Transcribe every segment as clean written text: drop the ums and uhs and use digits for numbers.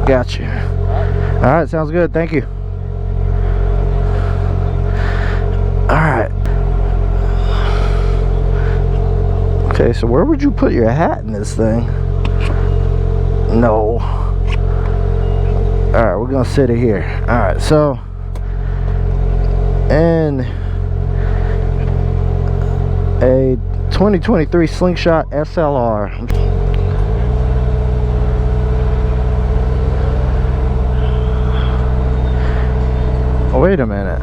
Got you. All right, sounds good. Thank you. All right. Okay, so where would you put your hat in this thing? No. All right, we're gonna sit it here. All right, so in a 2023 Slingshot SLR. Oh, wait a minute.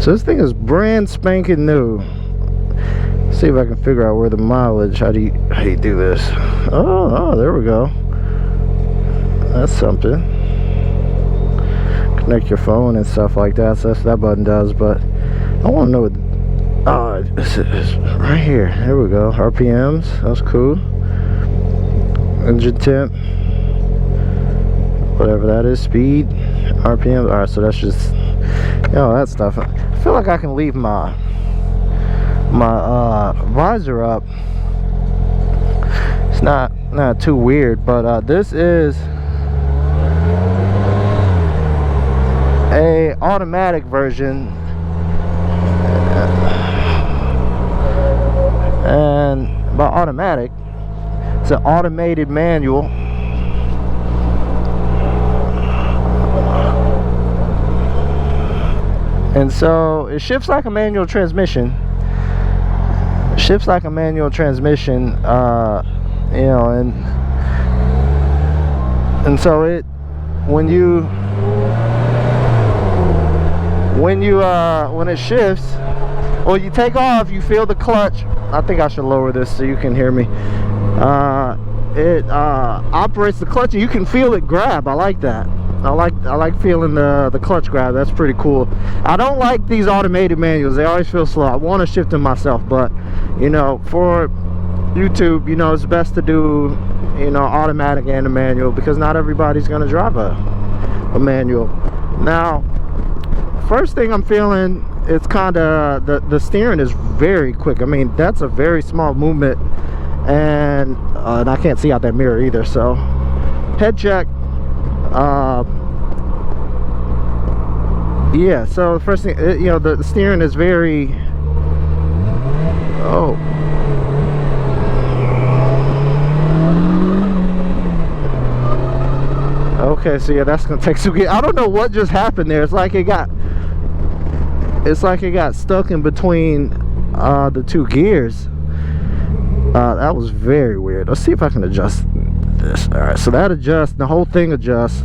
So this thing is brand spanking new. Let's see if I can figure out where the mileage. How do you do this? Oh, there we go. That's something. Connect your phone and stuff like that. So that's what that button does. But I want to know what. Oh, it's right here. There we go. RPMs. That's cool. Engine temp. Whatever that is. Speed. RPMs. All right. So that's just. That stuff. I feel like I can leave my visor up. It's not too weird, but this is a automatic version, and by automatic, it's an automated manual. And so it shifts like a manual transmission. And so it when it shifts, or you take off, you feel the clutch. I think I should lower this so you can hear me. It operates the clutch and you can feel it grab. I like that. I like feeling the clutch grab. That's pretty cool. I don't like these automated manuals. They always feel slow. I want to shift them myself, but for YouTube, it's best to do automatic and a manual, because not everybody's gonna drive a manual. Now, first thing I'm feeling, it's kind of the steering is very quick. I mean, that's a very small movement, and I can't see out that mirror either. So head check. Yeah, so the first thing, the steering is very, okay, so yeah, that's gonna take some. I don't know what just happened there. It's like it got stuck in between the two gears. That was very weird. Let's see if I can adjust this. All right, so that adjusts, the whole thing adjusts.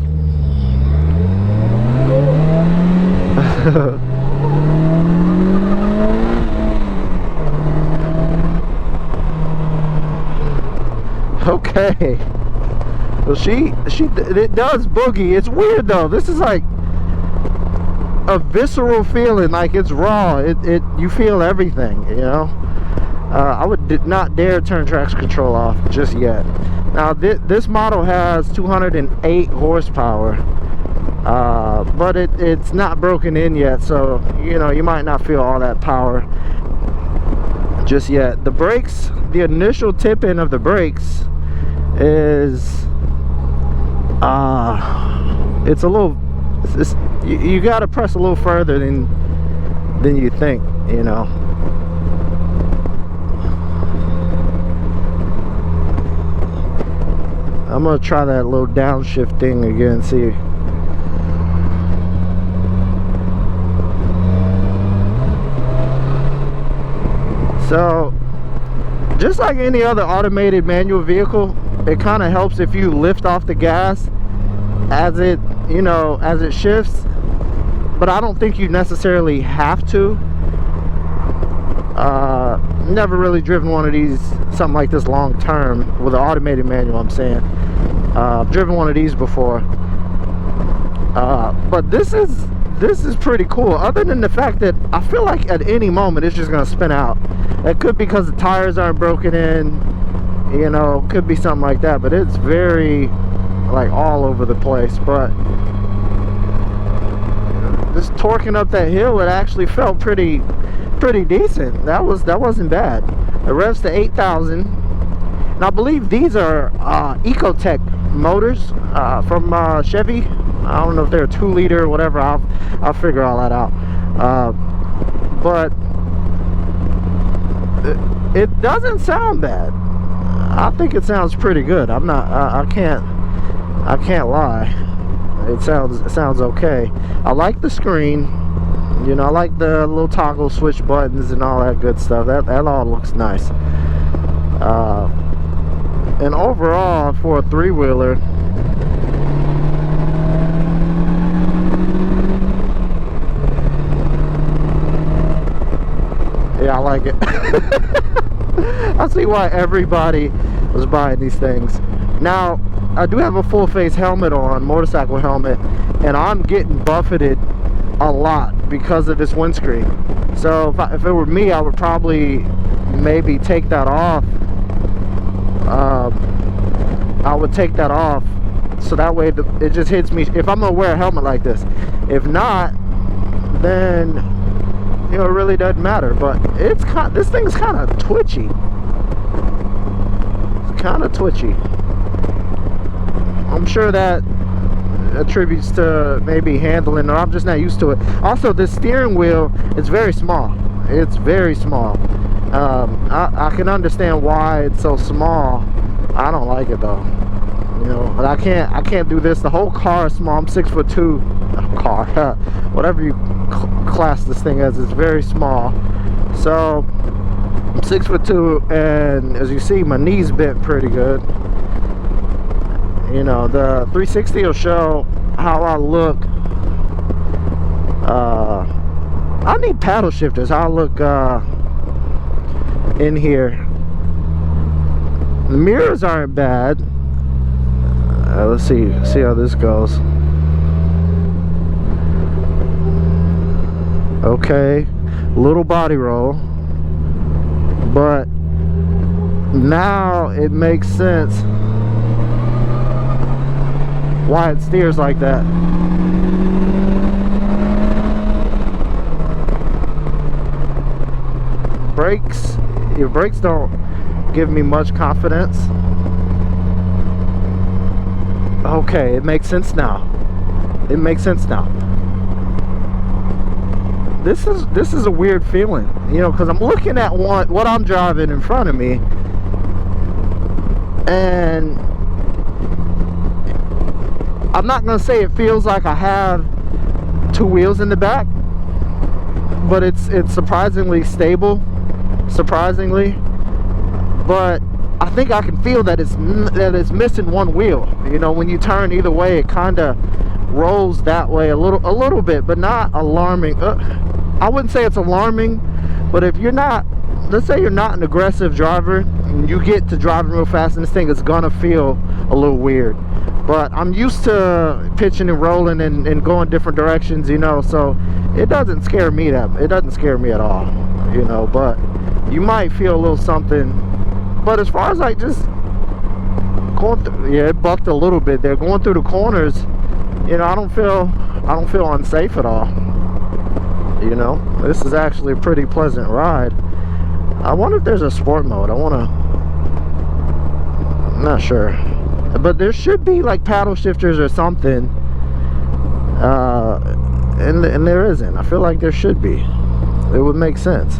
Okay, well, it does boogie. It's weird though. This is like a visceral feeling, like it's raw. You feel everything, I would not dare turn traction control off just yet. Now this model has 208 horsepower, but it's not broken in yet, so you might not feel all that power just yet. The brakes, the initial tip in of the brakes is it's a little, you got to press a little further than you think. I'm gonna try that little downshift thing again, see. So just like any other automated manual vehicle, it kind of helps if you lift off the gas as it shifts, but I don't think you necessarily have to. Never really driven one of these, something like this long term with an automated manual, I'm saying. I've driven one of these before, But this is pretty cool, other than the fact that I feel like at any moment it's just gonna spin out. It could be because the tires aren't broken in, you know, could be something like that, but it's very like all over the place. But just torquing up that hill, it actually felt pretty decent. That wasn't bad. It revs to 8,000, and I believe these are Ecotech motors from Chevy. I don't know if they're a 2-liter or whatever. I'll figure all that out. But it doesn't sound bad. I think it sounds pretty good. I'm not. I can't lie. It sounds okay. I like the screen. You know, I like the little toggle switch buttons and all that good stuff. That all looks nice. And overall, for a 3-wheeler, yeah, I like it. I see why everybody was buying these things. Now, I do have a full face helmet on, motorcycle helmet, and I'm getting buffeted a lot because of this windscreen. So if it were me, I would probably maybe take that off. I would take that off, so that way it just hits me if I'm gonna wear a helmet like this. If not, then you know, it really doesn't matter. But this thing's kind of twitchy. It's kind of twitchy. I'm sure that attributes to maybe handling, or I'm just not used to it. Also, the steering wheel is very small. It's very small. I can understand why it's so small. I don't like it though. You know, but I can't do this. The whole car is small. I'm 6'2". Car, whatever you class this thing as, is very small. So I'm 6'2", and as you see, my knees bent pretty good. You know, the 360 will show how I look. I need paddle shifters. How I look in here. The mirrors aren't bad. Let's see how this goes. Okay, little body roll, but now it makes sense why it steers like that. Your brakes don't give me much confidence. Okay, it makes sense now. It makes sense now. This is a weird feeling, you know, because I'm looking at what I'm driving in front of me, and I'm not gonna say it feels like I have 2 wheels in the back, but it's surprisingly stable, surprisingly. But I think I can feel that it's missing 1 wheel. You know, when you turn either way, it kind of rolls that way a little bit, but not alarming. I wouldn't say it's alarming, but if you're not, let's say you're not an aggressive driver and you get to driving real fast in this thing, it's gonna feel a little weird. But I'm used to pitching and rolling and going different directions, you know, so it doesn't scare me at all, you know. But you might feel a little something. But as far as like just going through, yeah, it bucked a little bit there. Going through the corners, you know, I don't feel unsafe at all. You know, this is actually a pretty pleasant ride. I wonder if there's a sport mode. I'm not sure, but there should be like paddle shifters or something. And there isn't. I feel like there should be. It would make sense.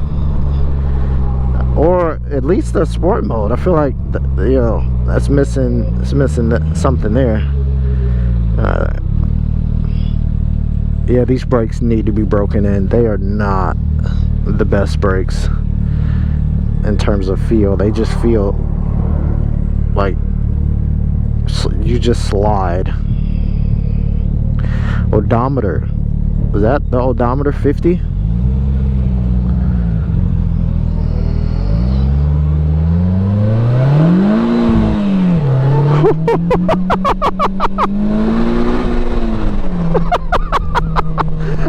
Or at least the sport mode. I feel like you know, that's missing. It's missing something there. Yeah, these brakes need to be broken in. They are not the best brakes in terms of feel. They just feel like you just slide. Odometer. Was that the odometer 50?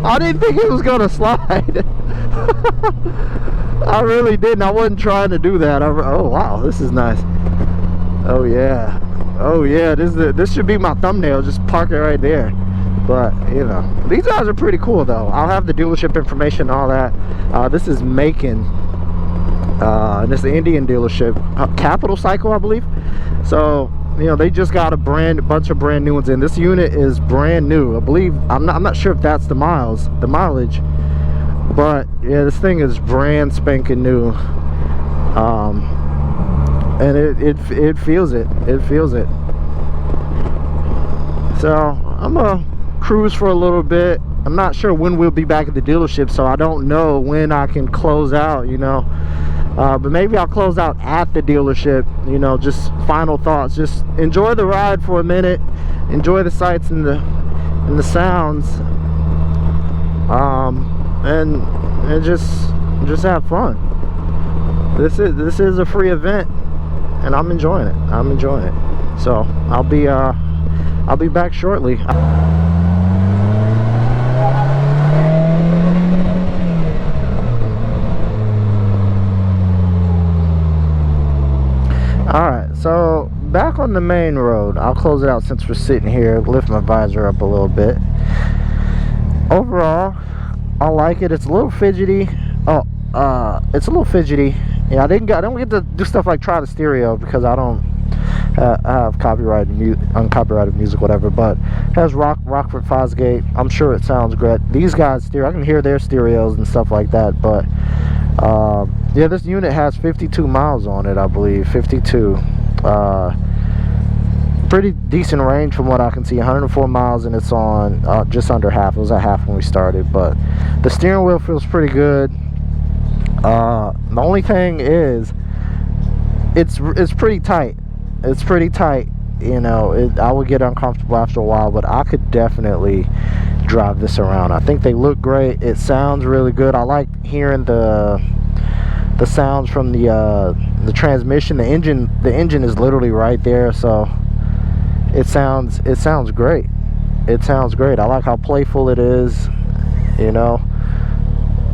I didn't think it was gonna slide. I really didn't. I wasn't trying to do that. Oh wow, this is nice. Oh yeah. Oh yeah, this should be my thumbnail. Just park it right there. But you know, these guys are pretty cool though. I'll have the dealership information and all that. This is Macon. This is the Indian dealership, Capital Cycle, I believe. So you know, they just got a bunch of brand new ones in. This unit is brand new, I believe. I'm not sure if that's the mileage, but yeah, this thing is brand spanking new. And it feels it. It feels it. So I'm gonna cruise for a little bit. I'm not sure when we'll be back at the dealership, so I don't know when I can close out, you know. But maybe I'll close out at the dealership, you know. Just final thoughts. Just enjoy the ride for a minute. Enjoy the sights and the sounds. And just have fun. This is a free event, and I'm enjoying it. I'm enjoying it. So I'll be back shortly. Alright, so back on the main road. I'll close it out since we're sitting here. Lift my visor up a little bit. Overall, I like it. It's a little fidgety. It's a little fidgety. Yeah, I don't get to do stuff like try the stereo because I don't have uncopyrighted music, whatever. But it has Rockford Fosgate. I'm sure it sounds great. These guys I can hear their stereos and stuff like that. But yeah, this unit has 52 miles on it, I believe. 52. Pretty decent range from what I can see. 104 miles, and it's on just under half. It was at half when we started, but the steering wheel feels pretty good. The only thing is it's pretty tight. It's pretty tight, you know. I would get uncomfortable after a while, but I could definitely drive this around. I think they look great. It sounds really good. I like hearing the sounds from the transmission. The engine is literally right there, so it sounds great. It sounds great. I like how playful it is, you know.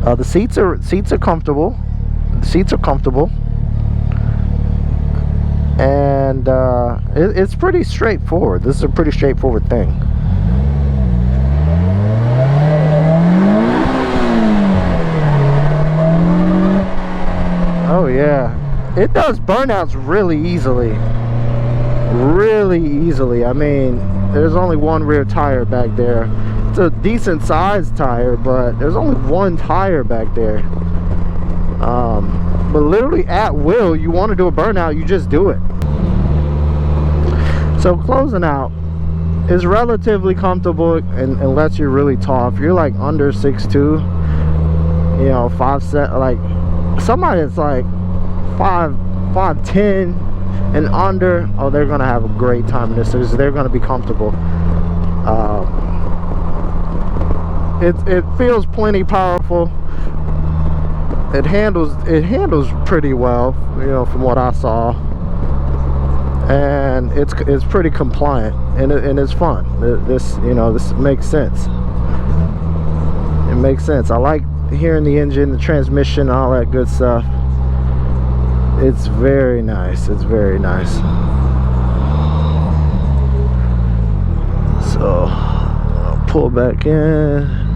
The seats are comfortable. The seats are comfortable, and it's pretty straightforward. This is a pretty straightforward thing. Oh yeah, it does burnouts really easily. Really easily. I mean, there's only one rear tire back there. It's a decent sized tire, but there's only one tire back there. But literally at will, you want to do a burnout, you just do it. So closing out is relatively comfortable, unless you're really tall. If you're like under 6'2", you know, 5'7", like somebody that's like 5'10" and under, oh, they're gonna have a great time in this. They're gonna be comfortable. It feels plenty powerful. It handles pretty well, you know, from what I saw, and it's pretty compliant, and it's fun. This makes sense. It makes sense. I like hearing the engine, the transmission, all that good stuff. It's very nice. It's very nice. So I'll pull back in.